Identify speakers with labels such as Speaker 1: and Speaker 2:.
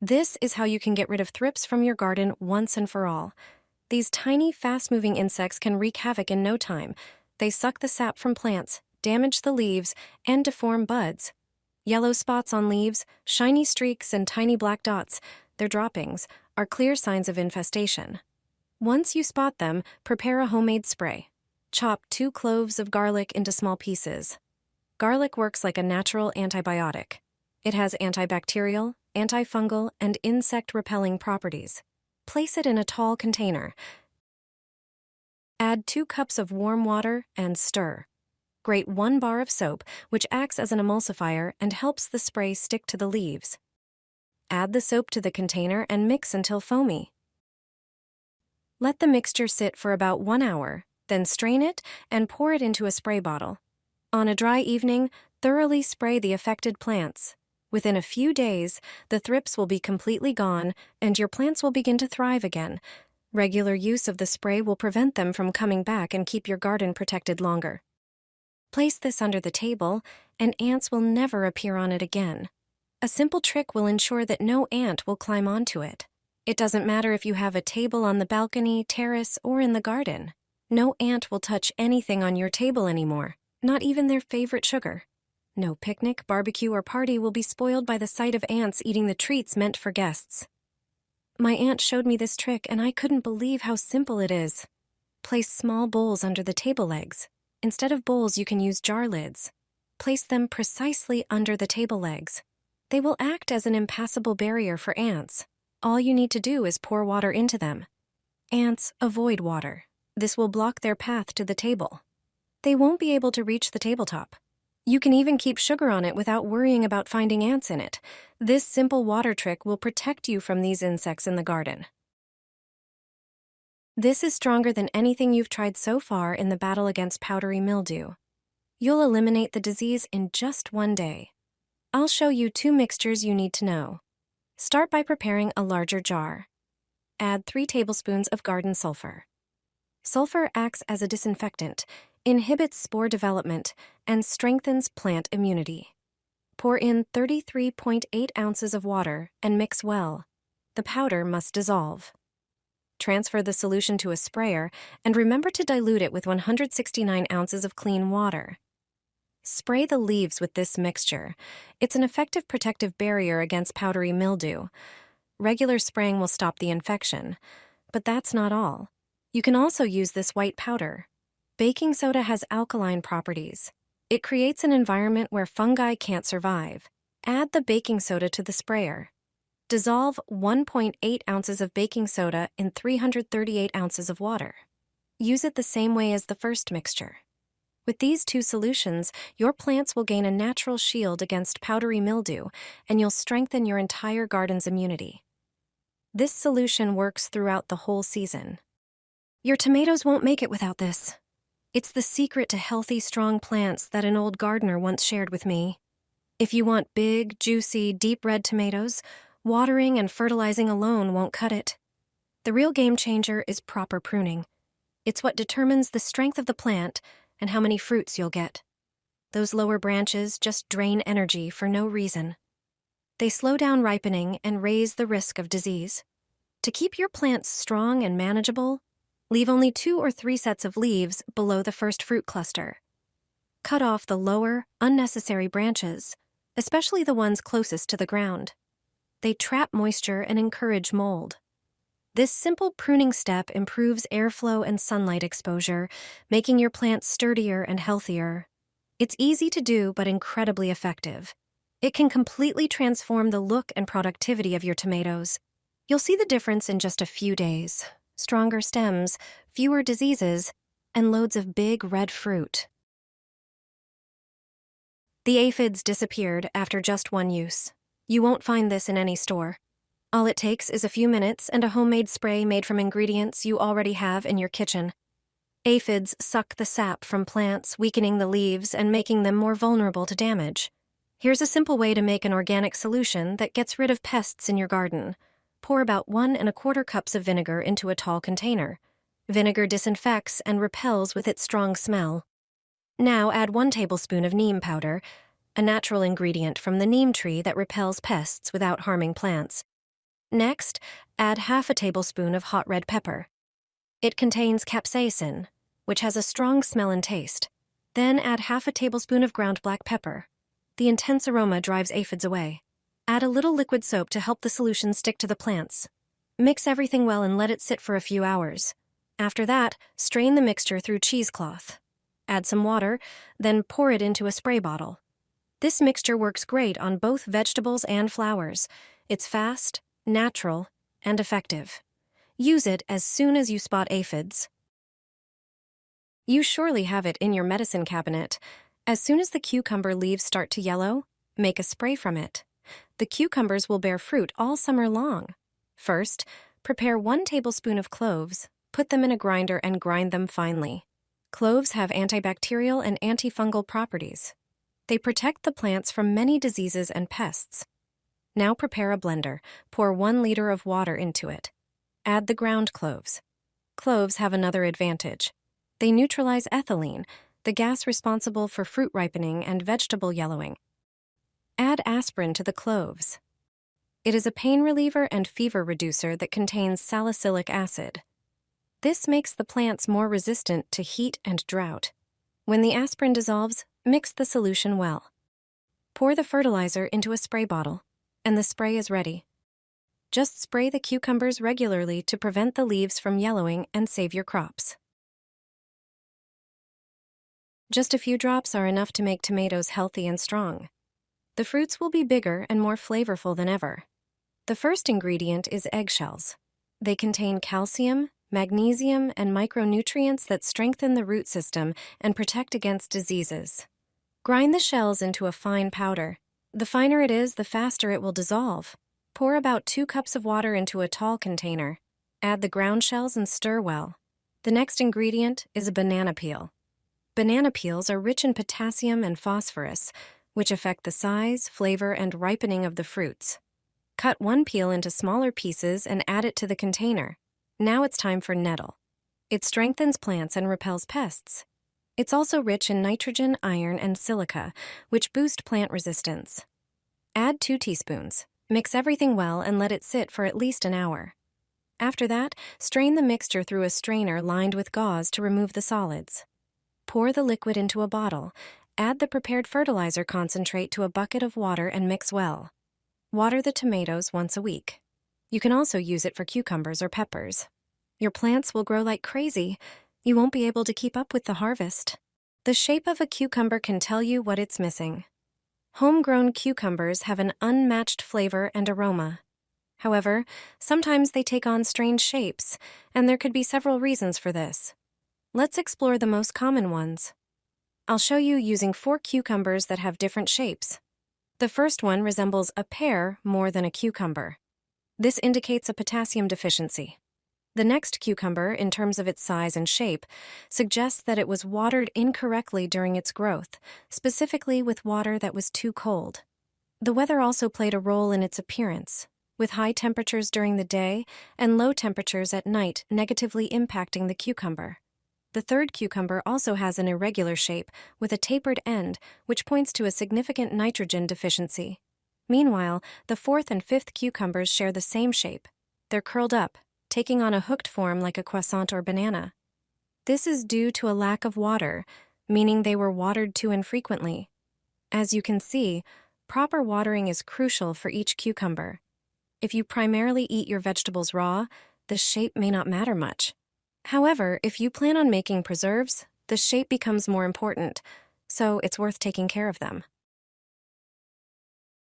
Speaker 1: This is how you can get rid of thrips from your garden once and for all. These tiny, fast-moving insects can wreak havoc in no time. They suck the sap from plants, damage the leaves, and deform buds. Yellow spots on leaves, shiny streaks, and tiny black dots, their droppings, are clear signs of infestation. Once you spot them, prepare a homemade spray. Chop 2 cloves of garlic into small pieces. Garlic works like a natural antibiotic. It has antibacterial, antifungal, and insect-repelling properties. Place it in a tall container. Add 2 cups of warm water and stir. Grate 1 bar of soap, which acts as an emulsifier and helps the spray stick to the leaves. Add the soap to the container and mix until foamy. Let the mixture sit for about 1 hour, then strain it and pour it into a spray bottle. On a dry evening, thoroughly spray the affected plants. Within a few days, the thrips will be completely gone and your plants will begin to thrive again. Regular use of the spray will prevent them from coming back and keep your garden protected longer. Place this under the table, and ants will never appear on it again. A simple trick will ensure that no ant will climb onto it. It doesn't matter if you have a table on the balcony, terrace, or in the garden. No ant will touch anything on your table anymore, not even their favorite sugar. No picnic, barbecue, or party will be spoiled by the sight of ants eating the treats meant for guests. My aunt showed me this trick, and I couldn't believe how simple it is. Place small bowls under the table legs. Instead of bowls, you can use jar lids. Place them precisely under the table legs. They will act as an impassable barrier for ants. All you need to do is pour water into them. Ants avoid water. This will block their path to the table. They won't be able to reach the tabletop. You can even keep sugar on it without worrying about finding ants in it. This simple water trick will protect you from these insects in the garden. This is stronger than anything you've tried so far in the battle against powdery mildew. You'll eliminate the disease in just 1 day. I'll show you 2 mixtures you need to know. Start by preparing a larger jar. Add 3 tablespoons of garden sulfur. Sulfur acts as a disinfectant, inhibits spore development, and strengthens plant immunity. Pour in 33.8 ounces of water and mix well. The powder must dissolve. Transfer the solution to a sprayer and remember to dilute it with 169 ounces of clean water. Spray the leaves with this mixture. It's an effective protective barrier against powdery mildew. Regular spraying will stop the infection, but that's not all. You can also use this white powder. Baking soda has alkaline properties. It creates an environment where fungi can't survive. Add the baking soda to the sprayer. Dissolve 1.8 ounces of baking soda in 338 ounces of water. Use it the same way as the first mixture. With these 2 solutions, your plants will gain a natural shield against powdery mildew, and you'll strengthen your entire garden's immunity. This solution works throughout the whole season. Your tomatoes won't make it without this. It's the secret to healthy, strong plants that an old gardener once shared with me. If you want big, juicy, deep red tomatoes, watering and fertilizing alone won't cut it. The real game changer is proper pruning. It's what determines the strength of the plant and how many fruits you'll get. Those lower branches just drain energy for no reason. They slow down ripening and raise the risk of disease. To keep your plants strong and manageable, leave only 2 or 3 sets of leaves below the first fruit cluster. Cut off the lower, unnecessary branches, especially the ones closest to the ground. They trap moisture and encourage mold. This simple pruning step improves airflow and sunlight exposure, making your plants sturdier and healthier. It's easy to do but incredibly effective. It can completely transform the look and productivity of your tomatoes. You'll see the difference in just a few days. Stronger stems, fewer diseases, and loads of big red fruit. The aphids disappeared after just 1 use. You won't find this in any store. All it takes is a few minutes and a homemade spray made from ingredients you already have in your kitchen. Aphids suck the sap from plants, weakening the leaves and making them more vulnerable to damage. Here's a simple way to make an organic solution that gets rid of pests in your garden. Pour about 1¼ cups of vinegar into a tall container. Vinegar disinfects and repels with its strong smell. Now add 1 tablespoon of neem powder, a natural ingredient from the neem tree that repels pests without harming plants. Next, add half a tablespoon of hot red pepper. It contains capsaicin, which has a strong smell and taste. Then add half a tablespoon of ground black pepper. The intense aroma drives aphids away. Add a little liquid soap to help the solution stick to the plants. Mix everything well and let it sit for a few hours. After that, strain the mixture through cheesecloth. Add some water, then pour it into a spray bottle. This mixture works great on both vegetables and flowers. It's fast, natural, and effective. Use it as soon as you spot aphids. You surely have it in your medicine cabinet. As soon as the cucumber leaves start to yellow, make a spray from it. The cucumbers will bear fruit all summer long. First, prepare 1 tablespoon of cloves, put them in a grinder and grind them finely. Cloves have antibacterial and antifungal properties. They protect the plants from many diseases and pests. Now prepare a blender. Pour 1 liter of water into it. Add the ground cloves. Cloves have another advantage. They neutralize ethylene, the gas responsible for fruit ripening and vegetable yellowing. Add aspirin to the cloves. It is a pain reliever and fever reducer that contains salicylic acid. This makes the plants more resistant to heat and drought. When the aspirin dissolves, mix the solution well. Pour the fertilizer into a spray bottle, and the spray is ready. Just spray the cucumbers regularly to prevent the leaves from yellowing and save your crops. Just a few drops are enough to make tomatoes healthy and strong. The fruits will be bigger and more flavorful than ever. The first ingredient is eggshells. They contain calcium, magnesium, and micronutrients that strengthen the root system and protect against diseases. Grind the shells into a fine powder. The finer it is, the faster it will dissolve. Pour about 2 cups of water into a tall container. Add the ground shells and stir well. The next ingredient is a banana peel. Banana peels are rich in potassium and phosphorus, which affect the size, flavor, and ripening of the fruits. Cut 1 peel into smaller pieces and add it to the container. Now it's time for nettle. It strengthens plants and repels pests. It's also rich in nitrogen, iron, and silica, which boost plant resistance. Add 2 teaspoons. Mix everything well and let it sit for at least an hour. After that, strain the mixture through a strainer lined with gauze to remove the solids. Pour the liquid into a bottle. Add the prepared fertilizer concentrate to a bucket of water and mix well. Water the tomatoes once a week. You can also use it for cucumbers or peppers. Your plants will grow like crazy. You won't be able to keep up with the harvest. The shape of a cucumber can tell you what it's missing. Homegrown cucumbers have an unmatched flavor and aroma. However, sometimes they take on strange shapes, and there could be several reasons for this. Let's explore the most common ones. I'll show you using 4 cucumbers that have different shapes. The first one resembles a pear more than a cucumber. This indicates a potassium deficiency. The next cucumber, in terms of its size and shape, suggests that it was watered incorrectly during its growth, specifically with water that was too cold. The weather also played a role in its appearance, with high temperatures during the day and low temperatures at night negatively impacting the cucumber. The third cucumber also has an irregular shape with a tapered end, which points to a significant nitrogen deficiency. Meanwhile, the fourth and fifth cucumbers share the same shape. They're curled up, taking on a hooked form like a croissant or banana. This is due to a lack of water, meaning they were watered too infrequently. As you can see, proper watering is crucial for each cucumber. If you primarily eat your vegetables raw, the shape may not matter much. However, if you plan on making preserves, the shape becomes more important, so it's worth taking care of them.